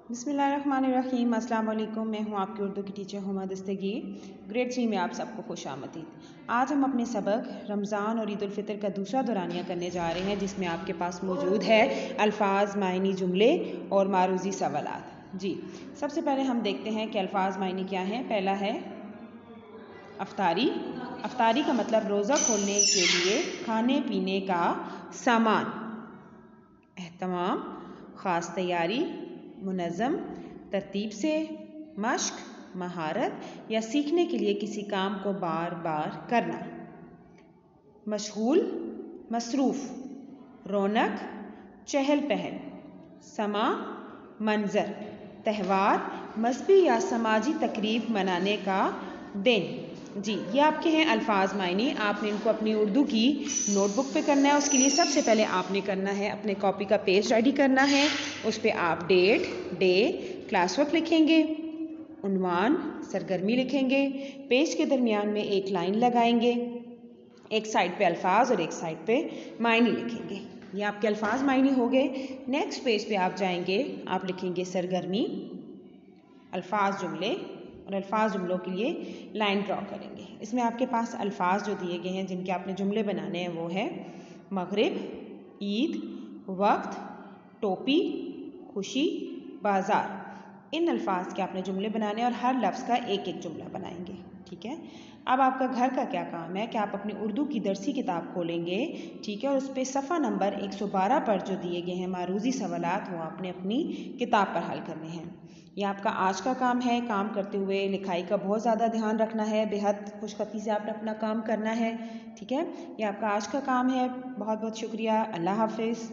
बिस्मिल्लाहिर्रहमानिर्रहीम। अस्सलाम वालेकुम। मैं हूँ आपकी उर्दू की टीचर हुमा दस्तगीर। ग्रेड 3 में आप सबको खुशामदीद। आज हम अपने सबक रमज़ान और ईद उल फितर का दूसरा दौरानिया करने जा रहे हैं, जिसमें आपके पास मौजूद है अल्फाज, मायनी, जुमले और मारूजी सवालात। जी, सबसे पहले हम देखते हैं कि अल्फाज मायनी क्या हैं। पहला है अफ्तारी। अफ्तारी का मतलब रोज़ा खोलने के लिए खाने पीने का सामान। एहतमाम, ख़ास तैयारी, मुनज़्ज़म तरतीब से, मश्क, महारत या सीखने के लिए किसी काम को बार बार करना। मशगूल, मसरूफ़, रौनक, चहल पहल, समा, मंज़र, त्यौहार, मज़हबी या समाजी तकरीब मनाने का दिन। जी, ये आपके हैं अल्फाज मायनी। आपने इनको अपनी उर्दू की नोटबुक पे करना है। उसके लिए सबसे पहले आपने करना है अपने कॉपी का पेज रेडी करना है। उस पे आप डेट, डे, क्लास वर्क लिखेंगे, उन्वान, सरगर्मी लिखेंगे। पेज के दरमियान में एक लाइन लगाएंगे, एक साइड पे अल्फाज और एक साइड पे मायनी लिखेंगे। ये आपके अल्फाज मायनी हो गए। नेक्स्ट पेज पे आप जाएंगे, आप लिखेंगे सरगर्मी, अल्फाज, जुमले और अल्फाज जुमलों के लिए लाइन ड्रॉ करेंगे। इसमें आपके पास अल्फाज जो दिए गए हैं जिनके आपने जुमले बनाने हैं वो है मगरिब, ईद, वक्त, टोपी, खुशी, बाज़ार। इन अल्फाज के आपने जुमले बनाने और हर लफ्ज़ का एक एक जुमला बनाएंगे। ठीक है। अब आपका घर का क्या काम है कि आप अपनी उर्दू की दरसी किताब खोलेंगे। ठीक है। और उस पर सफ़ा नंबर 112 पर जो दिए गए हैं मारूजी सवालात, वो आपने अपनी किताब पर हल करने हैं। ये आपका आज का काम है। काम करते हुए लिखाई का बहुत ज़्यादा ध्यान रखना है। बेहद खुशखती से आपने अपना काम करना है। ठीक है। ये आपका आज का काम है। बहुत बहुत शुक्रिया। अल्लाह हाफिज़।